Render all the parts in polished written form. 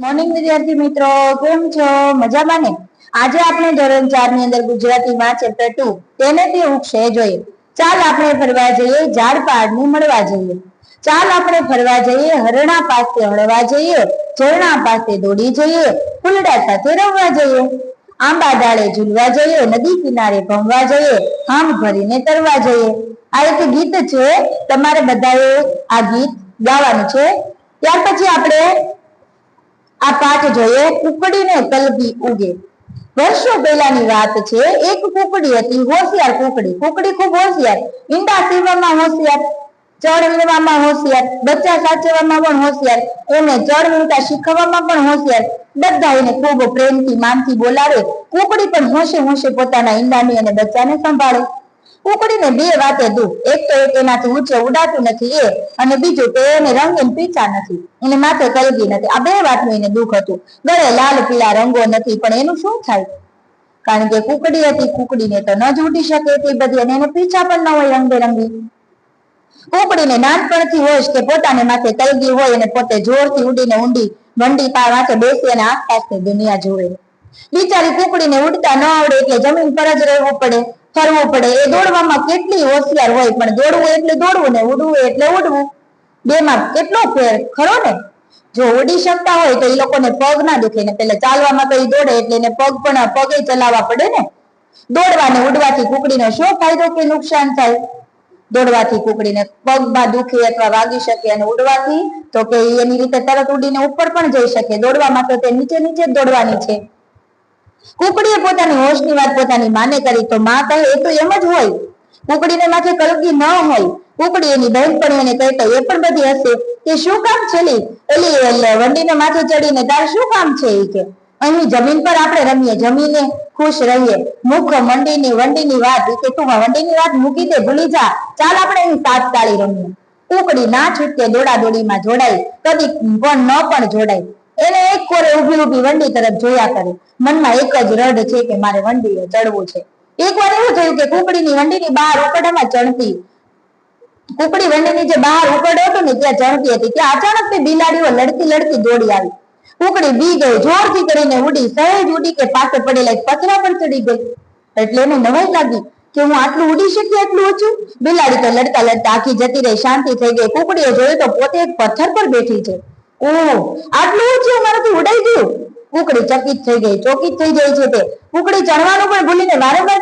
Morning વિદ્યાર્થી મિત્રો, કેમ છો? મજામાં ને? આજે આપણે ધોરણ 4 ની અંદર ગુજરાતીમાં ચેપ્ટર 2 તેને તે વૃક્ષે જોઈએ. ચાલ આપણે ફરવા જઈએ, ઝાડ પાડને મળવા જઈએ. ચાલ આપણે ફરવા જઈએ, હરણા પાસે હળવા જઈએ, ઝરણા પાસે દોડી જઈએ, ફૂલડા સાથે રમવા જઈએ, આંબા ડાળે ઝૂલવા જઈએ, નદી કિનારે ભમવા જઈએ, હામ ભરીને તરવા જઈએ. આ એક ગીત છે, તમારે બધાએ આ ગીત ગાવાનું છે. ત્યાર પછી આપણે આ પાઠ જોઈએ. કુકડીને કલગી ઉગે. વર્ષો પહેલાની વાત છે. એક કુકડી હતી, હોશિયાર કુકડી. કુકડી ખૂબ હોશિયાર, ઈંડા સીવવામાં હોશિયાર, ચણ વીણવામાં હોશિયાર, બચ્ચા સાચવવામાં પણ હોશિયાર, એને ચણ વીણતા શીખવવામાં પણ હોશિયાર. બધા એને ખૂબ પ્રેમથી માનથી બોલાવે. કુકડી પણ હોશે હોશે પોતાના ઈંડાની અને બચ્ચાને સંભાળે. કુકડીને બે વાતે દુઃખ. એક તો એનાથી ઊંચે ઉડાતું નથી એ, અને બીજું કે એને રંગીન પીછા નથી, એને માથે કલગી નથી. આ બે વાતનું એને દુઃખ હતું. ગળે લાલ પીળા રંગો નથી, પણ એનું શું થાય? કારણ કે કુકડી હતી, કુકડીને તો ન જ ઉડી શકે એટલી બધી, અને એને પીછા પણ ન હોય રંગબેરંગી. કુકડીને નાનપણથી હોય કે પોતાને માથે કલગી હોય અને પોતે જોરથી ઉડીને ઊંડી વંડી માથે બેસી અને આસપાસની દુનિયા જોવે. બિચારી કુકડીને ઉડતા ન આવડે એટલે જમીન પર જ રહેવું પડે, ફરવું પડે. એ દોડવામાં કેટલી હોશિયાર હોય, પણ દોડવું એટલે દોડવું ને ઉડવું એટલે ઉડવું. બેમાં કેટલો ફેર ખરો ને? જો ઉડી શકતા હોય તો એ લોકોને પગ ના દુખે ને, પેલા ચાલવામાં તો એ દોડે એટલે એને પગે ચલાવવા પડે ને. દોડવા ને ઉડવાથી કુકડીનો શું ફાયદો કે નુકસાન થાય? દોડવાથી કુકડીને પગમાં દુખે અથવા વાગી શકે, અને ઉડવાથી તો કે એની રીતે તરત ઉડીને ઉપર પણ જઈ શકે. દોડવામાં તો તે નીચે નીચે જ દોડવાની છે. કુકડીએ પોતાની હોશની વાત પોતાની માને કરી તો માં કહે એ તો એમ જ હોય. કુકડીને માથે કલગી ન હોય. કુકડી એની બહેનપણીઓને કહેતો એ પણ બધી હશે કે શું કામ છે એલી વંડીને માથે ચડીને તાર શું કામ છે? એ કે અહીં જમીન પર આપણે રમીએ, જમીને ખુશ રહીએ. મુખ વંડીની વાત, કે તું વંડીની વાત મૂકી દે, ભૂલી જા, ચાલ આપણે અહીં સાત તાળી રમીએ. કુકડી ના છૂટકે દોડા દોડીમાં જોડાય, કદી પણ ન પણ જોડાય. એને એક કોરે ઉભી ઉભી વંડી તરફ જોયા કરે. મનમાં એક જ રડ છે કે મારે વંડીએ ચડવું છે. એક વાર એવું થયું કે કુકડીની વંડીની બહાર ઉકરડામાં ચણતી, કુકડી વંડીની જે બહાર ઉકરડો હતો ને ત્યાં ચણતી હતી, ત્યાં અચાનક તે બિલાડીઓ લડતી લડતી દોડી આવી. કુકડી બી ગઈ, જોરથી કરીને ઉડી, સહેજ ઉડી કે પાસે પડેલા એક પથરા પર ચડી ગઈ. એટલે એને નવાઈ લાગી કે હું આટલું ઉડી શકી, આટલું ઊંચું? બિલાડી તો લડતા લડતા આખી જતી રહી, શાંતિ થઈ ગઈ. કુકડીએ જોયું તો પોતે એક પથ્થર પર બેઠી છે. ઓહ, આટલું ઊંચું મારાથી ઉડાઈ ગયું! કુકડી ચકિત થઈ ગઈ, ચોકિત થઈ જાય છે. તે કુકડી ચણવાનું પણ ભૂલીને વારંવાર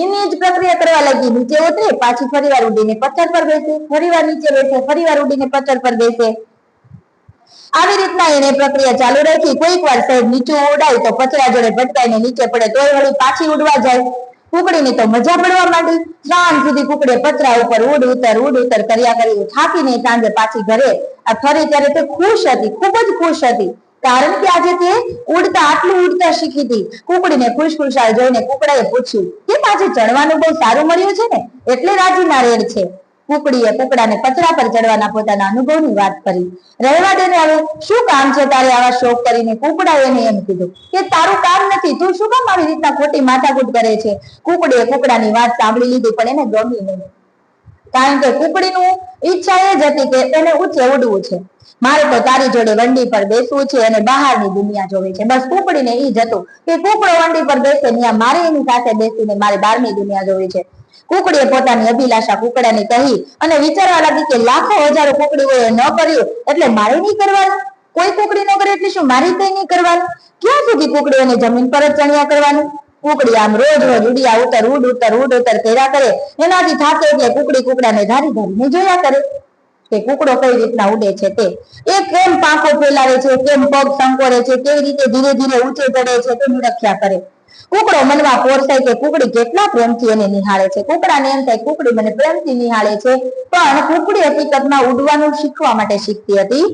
એની જ પ્રક્રિયા કરવા લાગી. નીચે ઉતરે, પાછી ફરીવાર ઉડીને પથ્થર પર બેસે, ફરીવાર નીચે બેસે, ફરીવાર ઉડીને પથ્થર પર બેસે. આવી રીતના એને પ્રક્રિયા ચાલુ રાખી. કોઈક વાર સાહેબ નીચું ઉડાય તો પથરા જોડે ભટકાઈને નીચે પડે, તોય વળી પાછી ઉડવા જાય. કુકડીને તો મજા પડવા માંડી. સાંજ સુધી કુકડીએ પથરા ઉપર ઉડ ઉતર કર્યા કરી. થાકીને સાંજે પાછી ઘરે ફરી ત્યારે તે ખુશ હતી, ખૂબ જ ખુશ હતી. કારણ કે આજે તે આટલું ઉડતા શીખી હતી. કુકડીને ખુશખુશાલ જોઈને કુકડાએ પૂછ્યું કેમ આજે ચડવાનું બહુ સારું મળ્યું છે ને, એટલે રાજી ના રેડ છે. કુકડીએ કુકડાને પથરા પર ચડવાના પોતાના અનુભવની વાત કરી. રહેવા દે ને, હવે શું કામ છે તારે આવા શોખ કરીને? કુકડાએ એને એમ કીધું કે તારું કામ નથી, તું શું કામ આવી રીતના ખોટી માથાકૂટ કરે છે? કુકડીએ કુકડાની વાત સાંભળી લીધી, પણ એને ગમી નહીં. કારણ કે કુકડીનું ઈચ્છા એ જ હતી કે એને ઊંચે ઉડવું છે. મારે તો તારી જોડે વંડી પર બેસવું છે અને બહારની દુનિયા જોવી છે. બસ કુકડીને ઈ જ હતું કે કુકડો વંડી પર બેસે ત્યાં મારે એની સાથે બેસીને મારે બહારની દુનિયા જોવી છે. કુકડીએ પોતાની અભિલાષા કુકડાને કહી અને વિચારવા લાગી કે લાખો હજારો કુકડીઓએ ન કર્યું એટલે મારે નહીં કરવાનું? કોઈ કુકડી ન કરે એટલે શું મારી કઈ નહીં કરવાનું? ક્યાં સુધી કુકડીઓને જમીન પર જ ચણ્યા કરવાનું? કુકડી આમ રોજ રોજ ઉડિયા ઉડ ઉતર કર્યા કરે. એનાથી થાકે એટલે કુકડી કુકડાને ધારી ધારીને જોયા કરે કે કુકડો કઈ રીતના ઉડે છે. તે એ કેમ પાંખો ફેલાવે છે, કેમ પગ સંકોરે છે, કેવી રીતે ધીરે ધીરે ઊંચે ચડે છે, તે નિરીક્ષા કરે. કુકડો મનમાં પોરસાય કે કુકડી કેટલા પ્રેમથી એને નિહાળે છે. કુકડાને એમ થાય કુકડી મને પ્રેમથી નિહાળે છે, પણ કુકડી હકીકતમાં ઉડવાનું શીખવા માટે શીખતી હતી.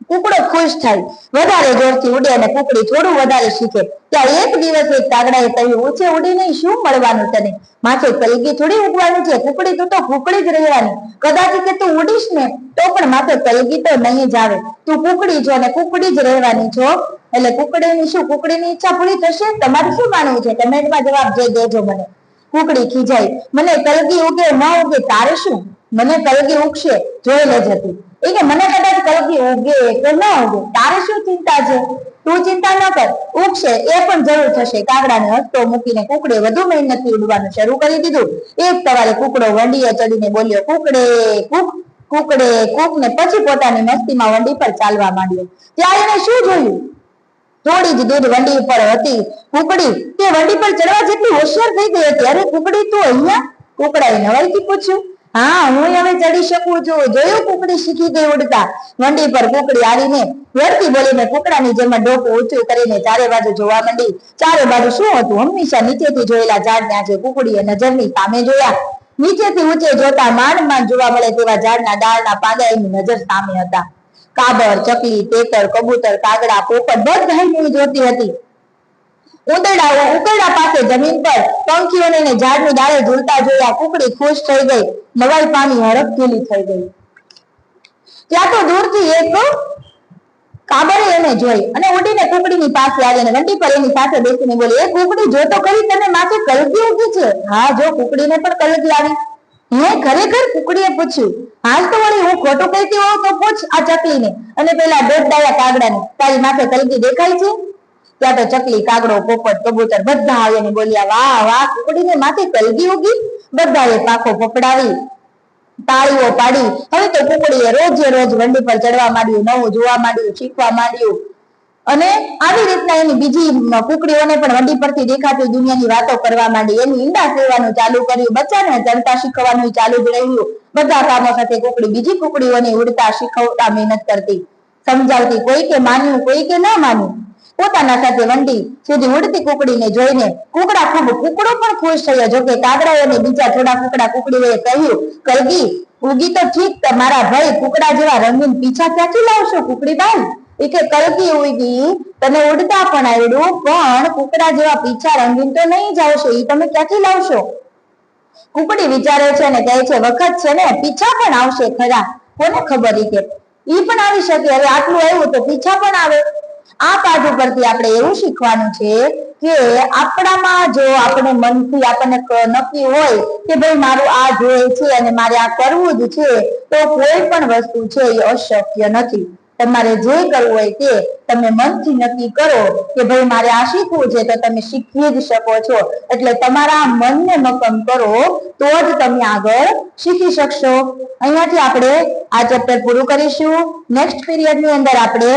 કુકડો ખુશ થાય, વધારે જોરથી ઉડે અને કુકડી થોડું વધારે શીખે. ત્યાં એક દિવસ એક કાગડાએ કહ્યું ઊંચે ઉડીને શું મળવાનું તને? માથે કલગી થોડી ઉગવાની છે. કુકડી તું તો કુકડી જ રહેવાની. કદાચ કે તું ઉડીશ ને તો પણ માથે કલગી તો નહીં જ આવે. તું કુકડી છો અને કુકડી જ રહેવાની છો. એટલે કુકડીની શું, કુકડીની ઈચ્છા પૂરી થશે? તમારે શું માનવું છે? કમેન્ટમાં જવાબ દેજો મને. કુકડી ખીજાય, મને કલગી ઉગે ન ઉગે તારે શું? મને કલગી ઉગશે જોઈ લેજે તું. એ કે મને કદાચ કલગી ઉગે કે ન ઉગે, તારે શું ચિંતા છે? તું ચિંતા ન કર, ઉગશે, એ પણ જરૂર થશે. કાગડાને હસતો મૂકીને કુકડે વધુ મહેનતથી ઉડવાનું શરૂ કરી દીધું. એક સવારે કુકડો વંડીએ ચડીને બોલ્યો, કુકડે કુક, કુકડે કુક, ને પછી પોતાની મસ્તીમાં વંડી પર ચાલવા માંડ્યો. ત્યારે એને શું જોયું? થોડી જ દૂર વંડી પર હતી કુકડી, તે વંડી પર ચડવા જેટલી હોશિયાર થઈ ગઈ હતી. અરે કુકડી, તું અહીંયા? કુકડાએ નવાઈથી પૂછ્યું. હા, હું હવે ચડી શકું છું. જોયું, કુકડી શીખી ગઈ ઉડતા. વંડી પર કુકડી આવીને વળતી બોલીને કુકડાની જેમ ડોકું ઊંચું કરીને ચારે બાજુ જોવા માંડી. ચારે બાજુ શું હતું? હંમેશા નીચેથી જોયેલા ઝાડને આજે કુકડીએ નજરની સામે જોયા. નીચેથી ઊંચે જોતા માંડ માંડ જોવા મળે તેવા ઝાડના ડાળના પાંદડા એની નજર સામે હતા. કાબર, ચકલી, તેતર, કબૂતર, કાગડા, પોપટ બધા જોતી હતી. ઉંદરડાઓ ઉકરડા પાસે જમીન પર પંખીઓને ઝાડની ડાળે ઝૂલતા જોયા. કુકડી ખુશ થઈ ગઈ, નવાઈ પામી હરખઘેલી થઈ ગઈ. ત્યાં તો દૂરથી એક કાબરે એને જોઈ અને ઉડીને કુકડીની પાસે આવી અને વંડી પર એની સાથે બેસીને બોલી, એ કુકડી, જો તો ખરી, તને માથે કલગી ઉગી છે? હા, જો, કુકડીને પણ કલગી આવી. હે, ખરેખર? કુકડીએ પૂછ્યું. હાલ તો વળી હું ખોટું કહેતી હોઉં તો પૂછ આ ચકલીને અને પેલા દોડડાયા કાગડાને, તારી માથે કલગી દેખાય છે? ત્યાં તો ચકલી, કાગડો, પોપટ, કબૂતર બધા આવીને બોલ્યા, વાહ વાહ, કુકડીને માથે કલગી ઉગી. બધાએ પાંખો પકડાવી, તાળીઓ પાડી. હવે તો કુકડીએ રોજે રોજ વંડી પર ચડવા માંડ્યું, નવું જોવા માંડ્યું, શીખવા માંડ્યું. અને આવી રીતના એની બીજી કુકડીઓને પણ વંડી પરથી દેખાતી દુનિયાની વાતો કરવા માંડી. એની ઈંડા સેવાનું ચાલુ કર્યું, બચ્ચાને ચડતા શીખવાનું ચાલુ જ રહ્યું. બધા કામો સાથે કુકડી બીજી કુકડીઓને ઉડતા શીખવતા મહેનત કરતી, સમજાવતી. કોઈ કે માન્યું, કોઈ કે ન માન્યું. પોતાના સાથે વંડી સુધી ઉડતી કુકડીને જોઈને કુકડો પણ ખુશ થયો. જોકે કાગડાઓ અને બીજા થોડા કુકડા કુકડીઓએ કહ્યું, કલગી ઉગી તો ઠીક, મારા ભાઈ કુકડા જેવા રંગીન પીછા ક્યાંથી લાવશો કુકડીબાઈ? એ કે કલગી ઉગી, તને ઉડતા પણ આવડ્યું, પણ કુકડા જેવા પીછા રંગીન તો નહીં જ આવશે, એ તમે ક્યાંથી લાવશો? કુકડી વિચારે છે અને કહે છે, વખત છે ને, પીછા પણ આવશે ખરા, કોને ખબર? કે ઈ પણ આવી શકે. હવે આટલું આવ્યું તો પીછા પણ આવે. આ પાઠ ઉપરથી આપણે એવું શીખવાનું છે કે આપણામાં જો આપણે મનથી આપણને નક્કી હોય કે ભાઈ મારું આ ધ્યેય છે અને મારે આ કરવું જ છે, તો કોઈ પણ વસ્તુ છે એ અશક્ય નથી. તમારે જે કરવું હોય તે તમે મનથી નક્કી કરો કે ભાઈ મારે આ શીખવું છે, તો તમે શીખી જ શકો છો. એટલે તમારા મનને મક્કમ કરો તો જ તમે આગળ શીખી શકશો. અહીંયાથી આપણે આ ચેપ્ટર પૂરું કરીશું. નેક્સ્ટ પીરિયડ ની અંદર આપણે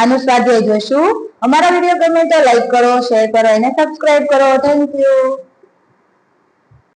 આનું સ્વાધ્યાય જોઈશું. અમારા વિડીયો ગમે તો લાઈક કરો, શેર કરો અને સબસ્ક્રાઇબ કરો. Thank you.